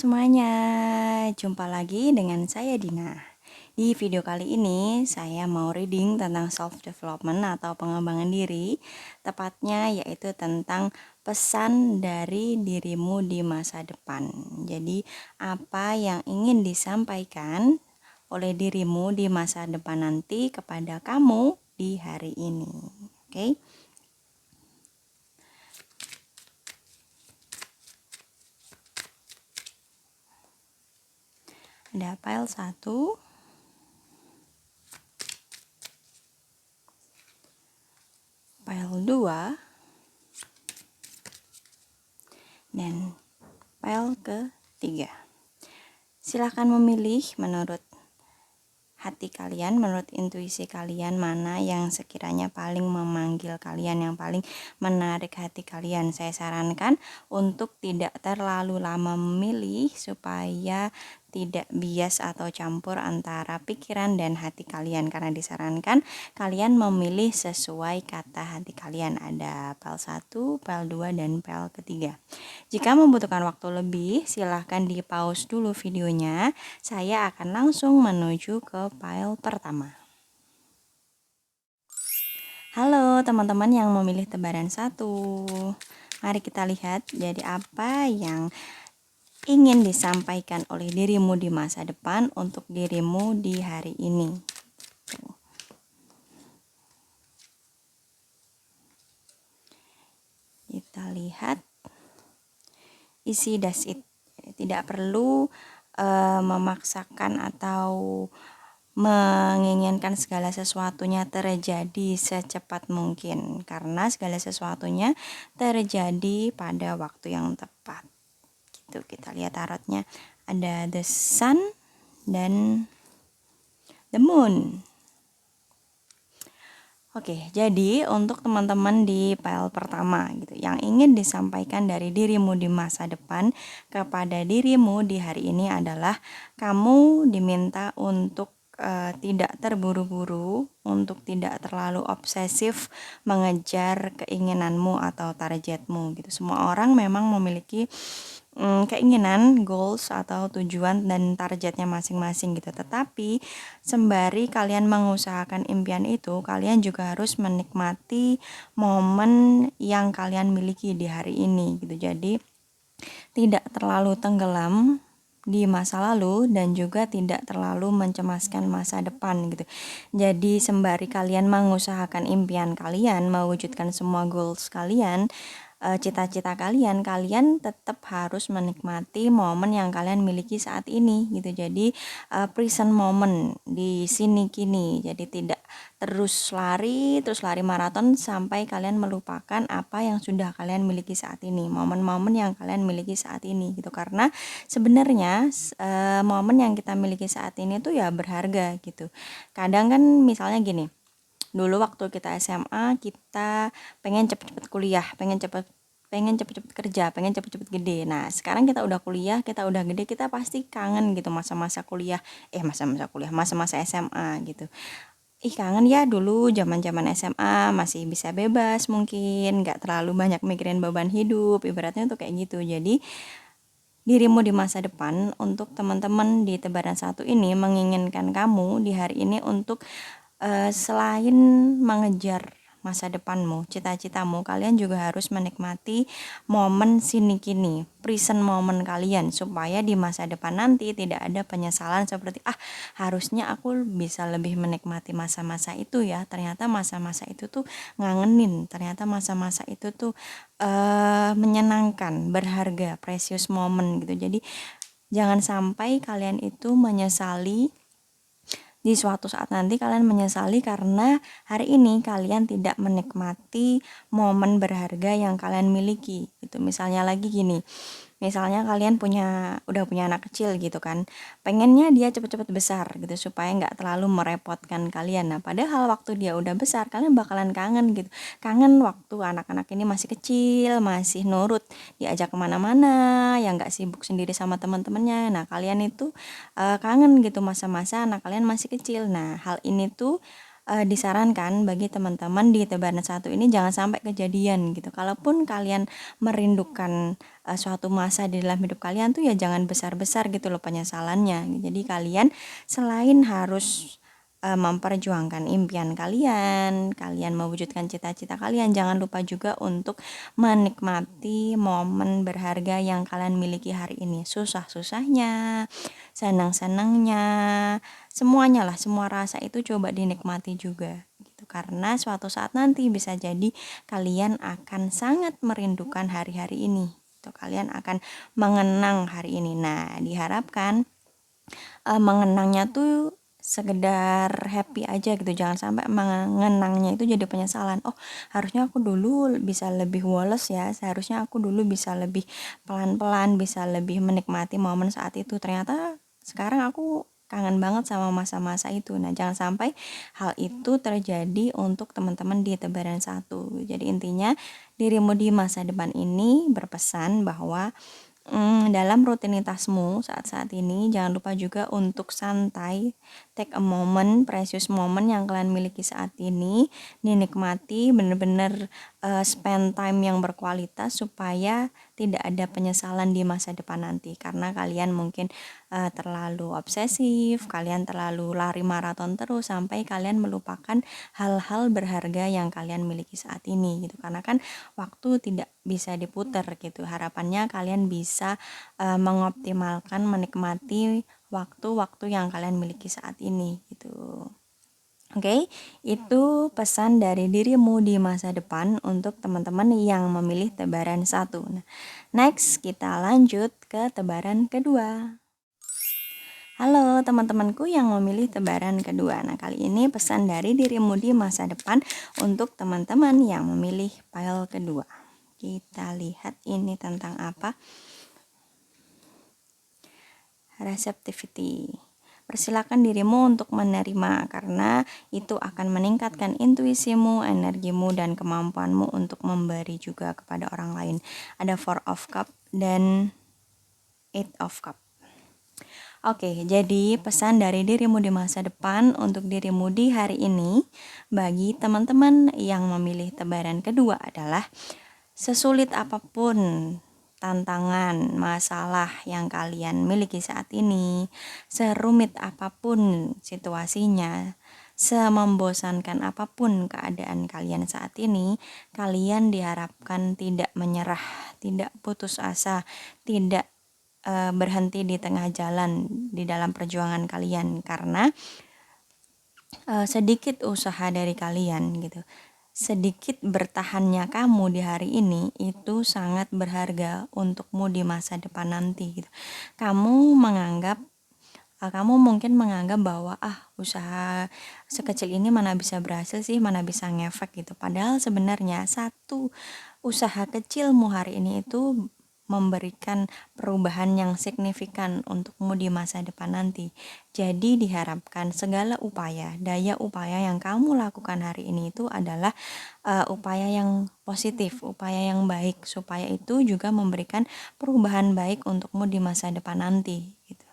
semuanya, jumpa lagi dengan saya Dina. Di video kali ini saya mau reading tentang self-development atau pengembangan diri, tepatnya yaitu tentang pesan dari dirimu di masa depan. Jadi apa yang ingin disampaikan oleh dirimu di masa depan nanti kepada kamu di hari ini. Oke? Ada file 1, file 2, dan file ketiga. Silahkan memilih menurut hati kalian, menurut intuisi kalian, mana yang sekiranya paling memanggil kalian, yang paling menarik hati kalian. Saya sarankan untuk tidak terlalu lama memilih supaya tidak bias atau campur antara pikiran dan hati kalian, karena disarankan kalian memilih sesuai kata hati kalian. Ada file 1, file 2, dan file ketiga. Jika membutuhkan waktu lebih, silahkan di pause dulu videonya. Saya akan langsung menuju ke file pertama. Halo teman-teman yang memilih tebaran 1. Mari kita lihat jadi apa yang ingin disampaikan oleh dirimu di masa depan untuk dirimu di hari ini. Kita lihat isi das it. Tidak perlu memaksakan atau menginginkan segala sesuatunya terjadi secepat mungkin, karena segala sesuatunya terjadi pada waktu yang tepat. Gitu, kita lihat tarotnya ada the sun dan the moon. Oke, jadi untuk teman-teman di file pertama gitu, yang ingin disampaikan dari dirimu di masa depan kepada dirimu di hari ini adalah kamu diminta untuk tidak terburu-buru, untuk tidak terlalu obsesif mengejar keinginanmu atau targetmu gitu. Semua orang memang memiliki keinginan, goals atau tujuan dan targetnya masing-masing gitu. Tetapi sembari kalian mengusahakan impian itu, kalian juga harus menikmati momen yang kalian miliki di hari ini gitu. Jadi tidak terlalu tenggelam di masa lalu dan juga tidak terlalu mencemaskan masa depan gitu. Jadi sembari kalian mengusahakan impian kalian, mewujudkan semua goals kalian, cita-cita kalian, kalian tetap harus menikmati momen yang kalian miliki saat ini gitu. Jadi present moment di sini kini. Jadi tidak terus lari maraton sampai kalian melupakan apa yang sudah kalian miliki saat ini, momen-momen yang kalian miliki saat ini gitu. Karena sebenarnya momen yang kita miliki saat ini tuh ya berharga gitu. Kadang kan misalnya gini, dulu waktu kita SMA kita pengen cepet-cepet kuliah, pengen cepet-cepet kerja, pengen cepet-cepet gede. Nah sekarang kita udah kuliah, kita udah gede, kita pasti kangen gitu masa-masa kuliah, masa-masa SMA gitu. Kangen ya dulu zaman-zaman SMA masih bisa bebas, mungkin nggak terlalu banyak mikirin beban hidup, ibaratnya tuh kayak gitu. Jadi dirimu di masa depan, untuk teman-teman di tebaran 1 ini menginginkan kamu di hari ini untuk selain mengejar masa depanmu, cita-citamu, kalian juga harus menikmati momen sini kini, present moment kalian, supaya di masa depan nanti tidak ada penyesalan seperti harusnya aku bisa lebih menikmati masa-masa itu ya, ternyata masa-masa itu tuh ngangenin, ternyata masa-masa itu tuh menyenangkan, berharga, precious moment gitu. Jadi jangan sampai kalian itu menyesali di suatu saat nanti, kalian menyesali karena hari ini kalian tidak menikmati momen berharga yang kalian miliki gitu. Misalnya lagi gini, misalnya kalian udah punya anak kecil gitu kan, pengennya dia cepet-cepet besar gitu supaya nggak terlalu merepotkan kalian. Nah padahal waktu dia udah besar kalian bakalan kangen gitu, kangen waktu anak-anak ini masih kecil, masih nurut, diajak kemana-mana, yang nggak sibuk sendiri sama teman-temannya. Nah kalian itu kangen gitu masa-masa anak kalian masih kecil. Nah hal ini tuh disarankan bagi teman-teman di tebaran satu ini jangan sampai kejadian gitu. Kalaupun kalian merindukan suatu masa di dalam hidup kalian tuh ya jangan besar-besar gitu loh penyesalannya. Jadi kalian selain harus memperjuangkan impian kalian, kalian mewujudkan cita-cita kalian, jangan lupa juga untuk menikmati momen berharga yang kalian miliki hari ini. Susah-susahnya, senang-senangnya, semuanya lah, semua rasa itu coba dinikmati juga gitu. Karena suatu saat nanti bisa jadi kalian akan sangat merindukan hari-hari ini. Gitu. Kalian akan mengenang hari ini. Nah, diharapkan mengenangnya tuh sekedar happy aja gitu, jangan sampai mengenangnya itu jadi penyesalan. Oh, harusnya aku dulu bisa lebih woles ya, seharusnya aku dulu bisa lebih pelan-pelan, bisa lebih menikmati momen saat itu. Ternyata sekarang aku kangen banget sama masa-masa itu. Nah, jangan sampai hal itu terjadi untuk teman-teman di tebaran satu. Jadi intinya dirimu di masa depan ini berpesan bahwa dalam rutinitasmu saat-saat ini jangan lupa juga untuk santai, take a moment, precious moment yang kalian miliki saat ini, dinikmati, bener-bener spend time yang berkualitas supaya tidak ada penyesalan di masa depan nanti karena kalian mungkin terlalu obsesif, kalian terlalu lari maraton terus sampai kalian melupakan hal-hal berharga yang kalian miliki saat ini gitu. Karena kan waktu tidak bisa diputar gitu. Harapannya kalian bisa mengoptimalkan, menikmati waktu-waktu yang kalian miliki saat ini gitu. Oke, itu pesan dari dirimu di masa depan untuk teman-teman yang memilih tebaran satu. Nah, next kita lanjut ke tebaran kedua. Halo teman-temanku yang memilih tebaran kedua. Nah, kali ini pesan dari dirimu di masa depan untuk teman-teman yang memilih pile kedua. Kita lihat ini tentang apa? Receptivity. Persilakan dirimu untuk menerima karena itu akan meningkatkan intuisimu, energimu, dan kemampuanmu untuk memberi juga kepada orang lain. Ada Four of Cup dan Eight of Cup. Oke, jadi pesan dari dirimu di masa depan untuk dirimu di hari ini bagi teman-teman yang memilih tebaran kedua adalah sesulit apapun tantangan, masalah yang kalian miliki saat ini, serumit apapun situasinya, semembosankan apapun keadaan kalian saat ini, kalian diharapkan tidak menyerah, tidak putus asa, tidak berhenti di tengah jalan di dalam perjuangan kalian karena sedikit usaha dari kalian gitu. Sedikit bertahannya kamu di hari ini itu sangat berharga untukmu di masa depan nanti gitu. Kamu mungkin menganggap bahwa usaha sekecil ini mana bisa berhasil sih, mana bisa ngefek gitu. Padahal sebenarnya satu usaha kecilmu hari ini itu memberikan perubahan yang signifikan untukmu di masa depan nanti. Jadi diharapkan segala upaya, daya upaya yang kamu lakukan hari ini itu adalah upaya yang positif, upaya yang baik, supaya itu juga memberikan perubahan baik untukmu di masa depan nanti gitu.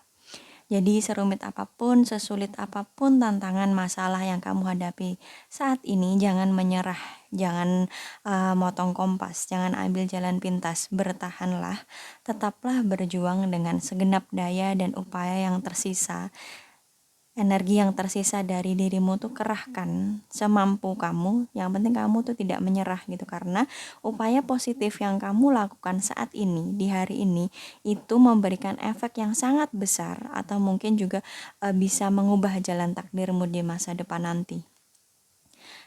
Jadi serumit apapun, sesulit apapun tantangan masalah yang kamu hadapi saat ini, jangan menyerah, jangan motong kompas, jangan ambil jalan pintas, bertahanlah, tetaplah berjuang dengan segenap daya dan upaya yang tersisa. Energi yang tersisa dari dirimu tuh kerahkan semampu kamu, yang penting kamu tuh tidak menyerah gitu, karena upaya positif yang kamu lakukan saat ini, di hari ini, itu memberikan efek yang sangat besar atau mungkin juga bisa mengubah jalan takdirmu di masa depan nanti.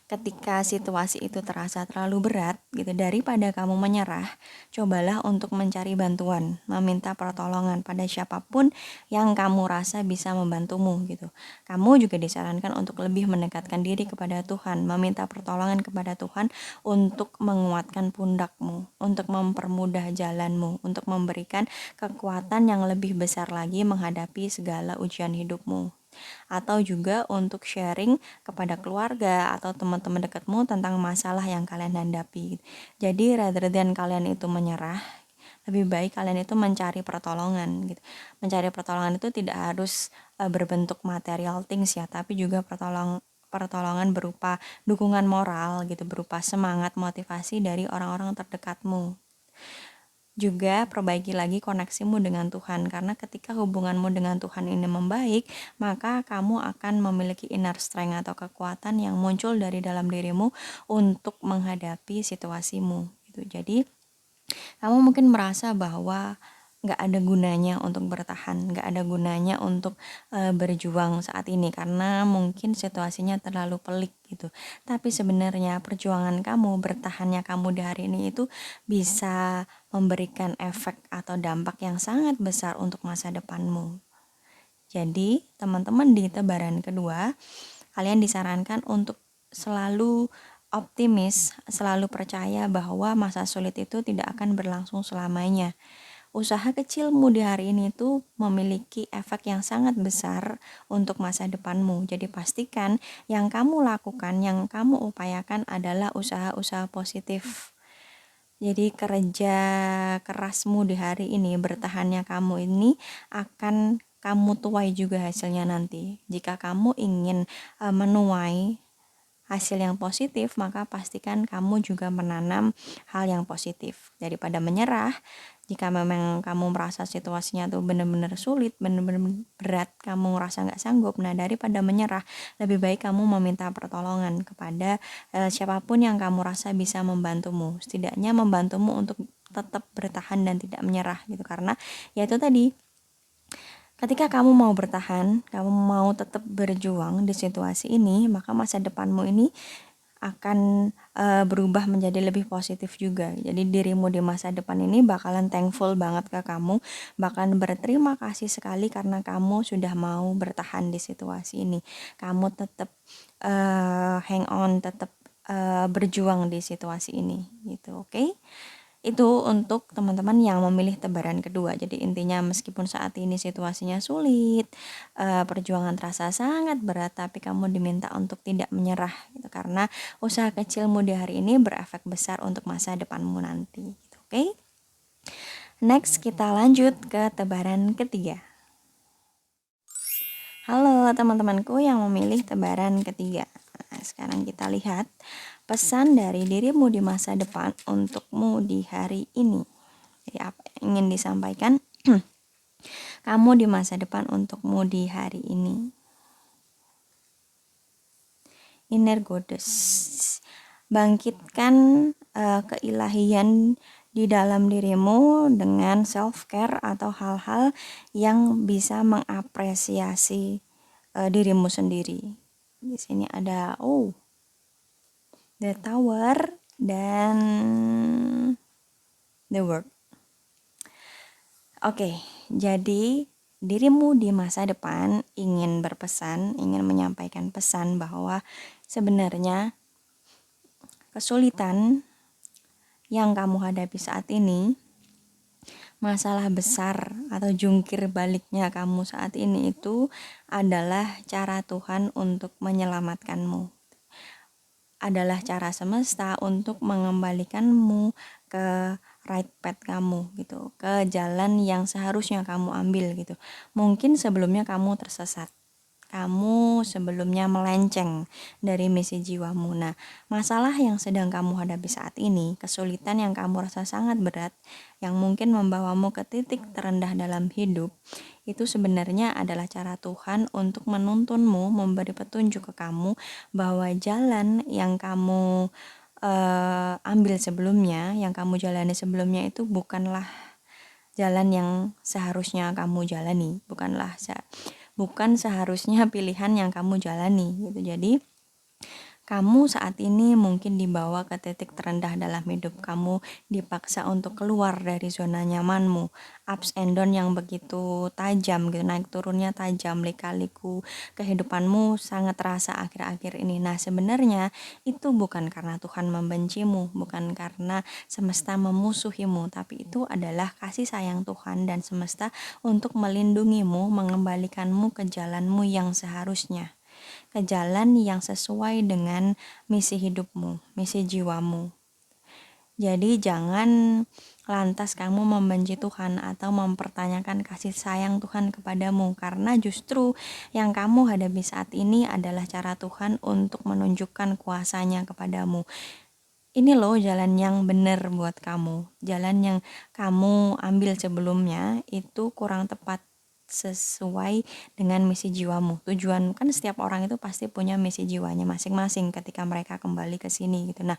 Ketika situasi itu terasa terlalu berat gitu, daripada kamu menyerah, cobalah untuk mencari bantuan, meminta pertolongan pada siapapun yang kamu rasa bisa membantumu gitu. Kamu juga disarankan untuk lebih mendekatkan diri kepada Tuhan, meminta pertolongan kepada Tuhan untuk menguatkan pundakmu, untuk mempermudah jalanmu, untuk memberikan kekuatan yang lebih besar lagi menghadapi segala ujian hidupmu. Atau juga untuk sharing kepada keluarga atau teman-teman dekatmu tentang masalah yang kalian hadapi. Jadi rather than kalian itu menyerah, lebih baik kalian itu mencari pertolongan gitu. Mencari pertolongan itu tidak harus berbentuk material things ya, tapi juga pertolongan berupa dukungan moral gitu, berupa semangat, motivasi dari orang-orang terdekatmu. Juga perbaiki lagi koneksimu dengan Tuhan, karena ketika hubunganmu dengan Tuhan ini membaik, maka kamu akan memiliki inner strength atau kekuatan yang muncul dari dalam dirimu untuk menghadapi situasimu gitu. Jadi kamu mungkin merasa bahwa nggak ada gunanya untuk bertahan, nggak ada gunanya untuk berjuang saat ini karena mungkin situasinya terlalu pelik gitu. Tapi sebenarnya perjuangan kamu, bertahannya kamu di hari ini itu bisa memberikan efek atau dampak yang sangat besar untuk masa depanmu. Jadi, teman-teman di tebaran kedua, kalian disarankan untuk selalu optimis, selalu percaya bahwa masa sulit itu tidak akan berlangsung selamanya. Usaha kecilmu di hari ini tuh memiliki efek yang sangat besar untuk masa depanmu. Jadi pastikan yang kamu lakukan, yang kamu upayakan adalah usaha-usaha positif. Jadi kerja kerasmu di hari ini, bertahannya kamu ini akan kamu tuai juga hasilnya nanti. Jika kamu ingin menuai hasil yang positif, maka pastikan kamu juga menanam hal yang positif. Daripada menyerah, jika memang kamu merasa situasinya tuh benar-benar sulit, benar-benar berat, kamu merasa nggak sanggup, nah daripada menyerah, lebih baik kamu meminta pertolongan kepada siapapun yang kamu rasa bisa membantumu. Setidaknya membantumu untuk tetap bertahan dan tidak menyerah gitu. Karena ya itu tadi, ketika kamu mau bertahan, kamu mau tetap berjuang di situasi ini, maka masa depanmu ini akan berubah menjadi lebih positif juga. Jadi dirimu di masa depan ini bakalan thankful banget ke kamu, bakalan berterima kasih sekali karena kamu sudah mau bertahan di situasi ini. Kamu tetap hang on, tetap berjuang di situasi ini gitu, oke? Itu untuk teman-teman yang memilih tebaran kedua. Jadi intinya meskipun saat ini situasinya sulit, perjuangan terasa sangat berat, tapi kamu diminta untuk tidak menyerah gitu, karena usaha kecilmu di hari ini berefek besar untuk masa depanmu nanti gitu, oke? Next kita lanjut ke tebaran ketiga. Halo teman-temanku yang memilih tebaran ketiga. Nah, sekarang kita lihat pesan dari dirimu di masa depan untukmu di hari ini. Jadi apa yang ingin disampaikan kamu di masa depan untukmu di hari ini? Inner Goddess, bangkitkan keilahian di dalam dirimu dengan self care atau hal-hal yang bisa mengapresiasi dirimu sendiri. Di sini ada the Tower dan the World. Oke, jadi dirimu di masa depan ingin berpesan, ingin menyampaikan pesan bahwa sebenarnya kesulitan yang kamu hadapi saat ini, masalah besar atau jungkir baliknya kamu saat ini itu adalah cara Tuhan untuk menyelamatkanmu. Adalah cara semesta untuk mengembalikanmu ke right path kamu gitu, ke jalan yang seharusnya kamu ambil gitu. Mungkin sebelumnya kamu tersesat, kamu sebelumnya melenceng dari misi jiwamu. Nah, masalah yang sedang kamu hadapi saat ini, kesulitan yang kamu rasa sangat berat, yang mungkin membawamu ke titik terendah dalam hidup, itu sebenarnya adalah cara Tuhan untuk menuntunmu, memberi petunjuk ke kamu bahwa jalan yang kamu ambil sebelumnya, yang kamu jalani sebelumnya itu bukanlah jalan yang seharusnya kamu jalani, bukan seharusnya pilihan yang kamu jalani gitu. Jadi kamu saat ini mungkin dibawa ke titik terendah dalam hidup kamu, dipaksa untuk keluar dari zona nyamanmu, ups and down yang begitu tajam gitu, naik turunnya tajam, lika-liku kehidupanmu sangat terasa akhir-akhir ini. Nah, sebenarnya itu bukan karena Tuhan membencimu, bukan karena semesta memusuhimu, tapi itu adalah kasih sayang Tuhan dan semesta untuk melindungimu, mengembalikanmu ke jalanmu yang seharusnya, ke jalan yang sesuai dengan misi hidupmu, misi jiwamu. Jadi jangan lantas kamu membenci Tuhan atau mempertanyakan kasih sayang Tuhan kepadamu, karena justru yang kamu hadapi saat ini adalah cara Tuhan untuk menunjukkan kuasanya kepadamu. Ini loh jalan yang benar buat kamu. Jalan yang kamu ambil sebelumnya itu kurang tepat sesuai dengan misi jiwamu. Tujuan kan setiap orang itu pasti punya misi jiwanya masing-masing ketika mereka kembali ke sini gitu. Nah,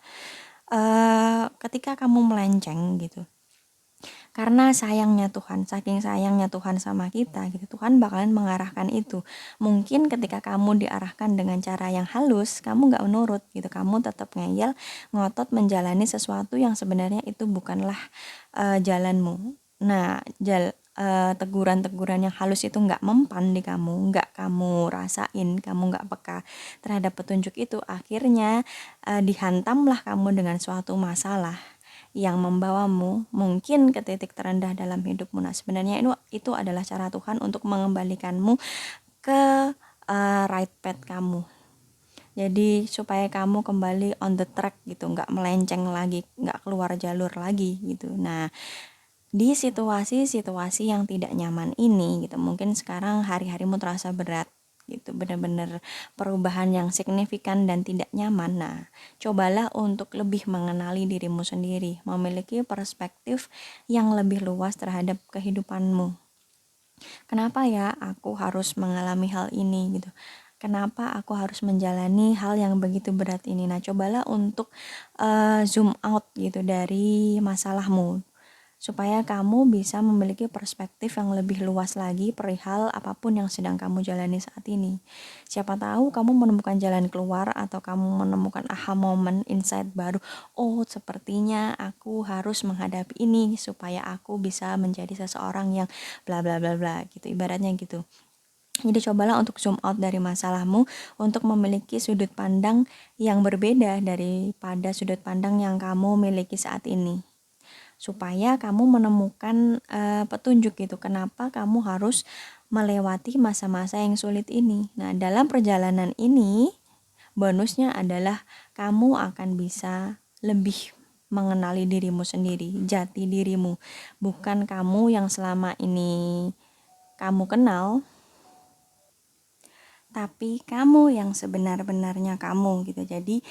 ketika kamu melenceng gitu, karena sayangnya Tuhan, saking sayangnya Tuhan sama kita gitu, Tuhan bakalan mengarahkan itu. Mungkin ketika kamu diarahkan dengan cara yang halus, kamu gak menurut gitu, kamu tetap ngeyel, ngotot menjalani sesuatu yang sebenarnya itu bukanlah jalanmu. Nah, teguran-teguran yang halus itu nggak mempan di kamu, nggak kamu rasain, kamu nggak peka terhadap petunjuk itu, akhirnya dihantamlah kamu dengan suatu masalah yang membawamu mungkin ke titik terendah dalam hidupmu. Nah, sebenarnya itu adalah cara Tuhan untuk mengembalikanmu ke right path kamu. Jadi supaya kamu kembali on the track gitu, nggak melenceng lagi, nggak keluar jalur lagi gitu. Nah, di situasi-situasi yang tidak nyaman ini gitu, mungkin sekarang hari-harimu terasa berat gitu, benar-benar perubahan yang signifikan dan tidak nyaman. Nah, cobalah untuk lebih mengenali dirimu sendiri, memiliki perspektif yang lebih luas terhadap kehidupanmu. Kenapa ya aku harus mengalami hal ini gitu? Kenapa aku harus menjalani hal yang begitu berat ini? Nah, cobalah untuk zoom out gitu dari masalahmu, supaya kamu bisa memiliki perspektif yang lebih luas lagi perihal apapun yang sedang kamu jalani saat ini. Siapa tahu kamu menemukan jalan keluar atau kamu menemukan aha moment, insight baru. Oh, sepertinya aku harus menghadapi ini supaya aku bisa menjadi seseorang yang bla bla bla bla gitu, ibaratnya gitu. Jadi cobalah untuk zoom out dari masalahmu untuk memiliki sudut pandang yang berbeda daripada sudut pandang yang kamu miliki saat ini, supaya kamu menemukan petunjuk gitu, kenapa kamu harus melewati masa-masa yang sulit ini. Nah, dalam perjalanan ini bonusnya adalah kamu akan bisa lebih mengenali dirimu sendiri, jati dirimu, bukan kamu yang selama ini kamu kenal, tapi kamu yang sebenar-benarnya kamu gitu. Jadi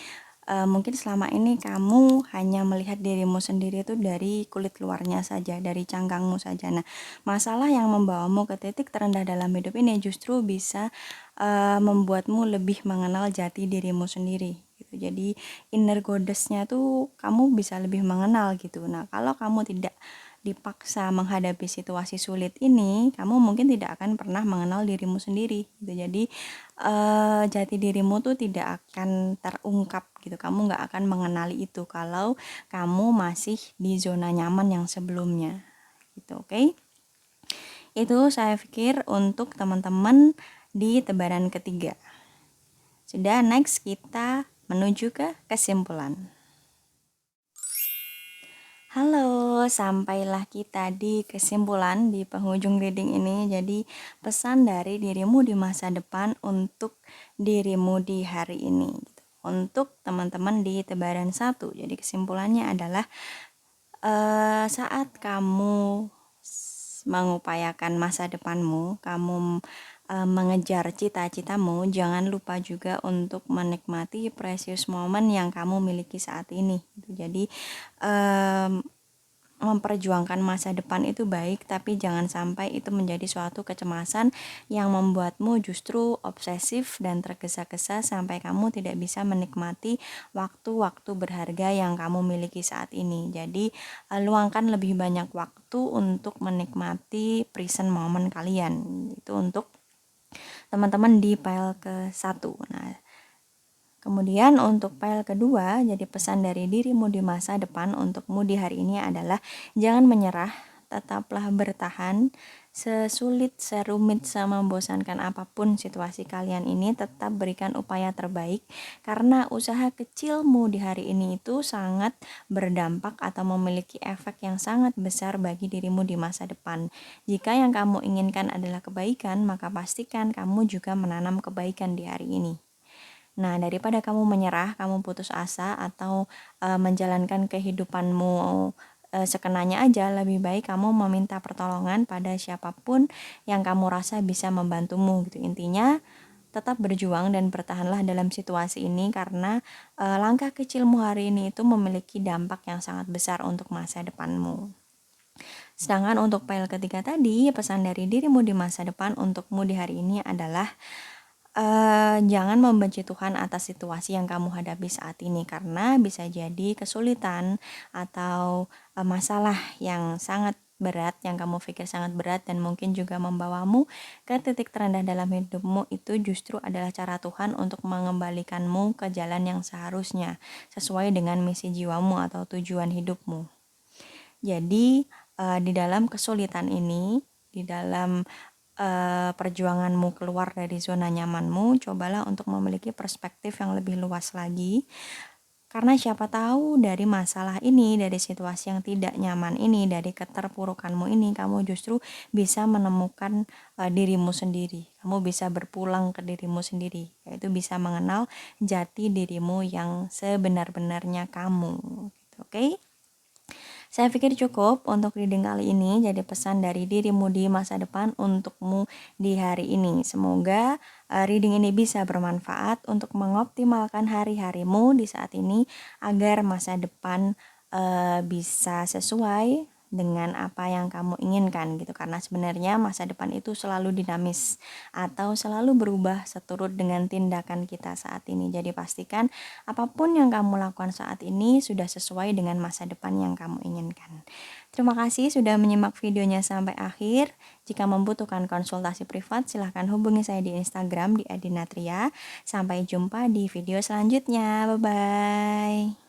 mungkin selama ini kamu hanya melihat dirimu sendiri itu dari kulit luarnya saja, dari cangkangmu saja. Nah, masalah yang membawamu ke titik terendah dalam hidup ini justru bisa membuatmu lebih mengenal jati dirimu sendiri gitu. Jadi inner goddess-nya tuh kamu bisa lebih mengenal gitu. Nah, kalau kamu tidak dipaksa menghadapi situasi sulit ini, kamu mungkin tidak akan pernah mengenal dirimu sendiri gitu. Jadi jati dirimu tuh tidak akan terungkap gitu. Kamu nggak akan mengenali itu kalau kamu masih di zona nyaman yang sebelumnya gitu. Oke? Itu saya pikir untuk teman-teman di tebaran ketiga. Sudah, next kita menuju ke kesimpulan. Halo, sampailah kita di kesimpulan di penghujung reading ini. Jadi pesan dari dirimu di masa depan untuk dirimu di hari ini gitu. Untuk teman-teman di tebaran 1. Jadi kesimpulannya adalah saat kamu mengupayakan masa depanmu, kamu mengejar cita-citamu, jangan lupa juga untuk menikmati precious moment yang kamu miliki saat ini. Jadi memperjuangkan masa depan itu baik, tapi jangan sampai itu menjadi suatu kecemasan yang membuatmu justru obsesif dan tergesa-gesa sampai kamu tidak bisa menikmati waktu-waktu berharga yang kamu miliki saat ini. Jadi luangkan lebih banyak waktu untuk menikmati present moment kalian. Itu untuk teman-teman di file ke-1. Nah, kemudian untuk file kedua, jadi pesan dari dirimu di masa depan untukmu di hari ini adalah jangan menyerah, tetaplah bertahan. Sesulit, serumit, membosankan apapun situasi kalian ini, tetap berikan upaya terbaik, karena usaha kecilmu di hari ini itu sangat berdampak atau memiliki efek yang sangat besar bagi dirimu di masa depan. Jika yang kamu inginkan adalah kebaikan, maka pastikan kamu juga menanam kebaikan di hari ini. Nah, daripada kamu menyerah, kamu putus asa atau menjalankan kehidupanmu sekenanya aja, lebih baik kamu meminta pertolongan pada siapapun yang kamu rasa bisa membantumu gitu. Intinya tetap berjuang dan bertahanlah dalam situasi ini karena langkah kecilmu hari ini itu memiliki dampak yang sangat besar untuk masa depanmu. Sedangkan untuk file ketiga tadi, pesan dari dirimu di masa depan untukmu di hari ini adalah jangan membenci Tuhan atas situasi yang kamu hadapi saat ini karena bisa jadi kesulitan atau masalah yang sangat berat yang kamu pikir sangat berat dan mungkin juga membawamu ke titik terendah dalam hidupmu itu justru adalah cara Tuhan untuk mengembalikanmu ke jalan yang seharusnya sesuai dengan misi jiwamu atau tujuan hidupmu. Jadi di dalam kesulitan ini, di dalam perjuanganmu keluar dari zona nyamanmu, cobalah untuk memiliki perspektif yang lebih luas lagi. Karena siapa tahu dari masalah ini, dari situasi yang tidak nyaman ini, dari keterpurukanmu ini, kamu justru bisa menemukan dirimu sendiri. Kamu bisa berpulang ke dirimu sendiri, yaitu bisa mengenal jati dirimu yang sebenar-benarnya kamu. Gitu, oke? Saya pikir cukup untuk reading kali ini jadi pesan dari dirimu di masa depan untukmu di hari ini. Semoga reading ini bisa bermanfaat untuk mengoptimalkan hari-harimu di saat ini agar masa depan bisa sesuai dengan apa yang kamu inginkan gitu, karena sebenarnya masa depan itu selalu dinamis atau selalu berubah seturut dengan tindakan kita saat ini. Jadi pastikan apapun yang kamu lakukan saat ini sudah sesuai dengan masa depan yang kamu inginkan. Terima kasih sudah menyimak videonya sampai akhir. Jika membutuhkan konsultasi privat silahkan hubungi saya di Instagram di @dinatria. Sampai jumpa di video selanjutnya. Bye bye.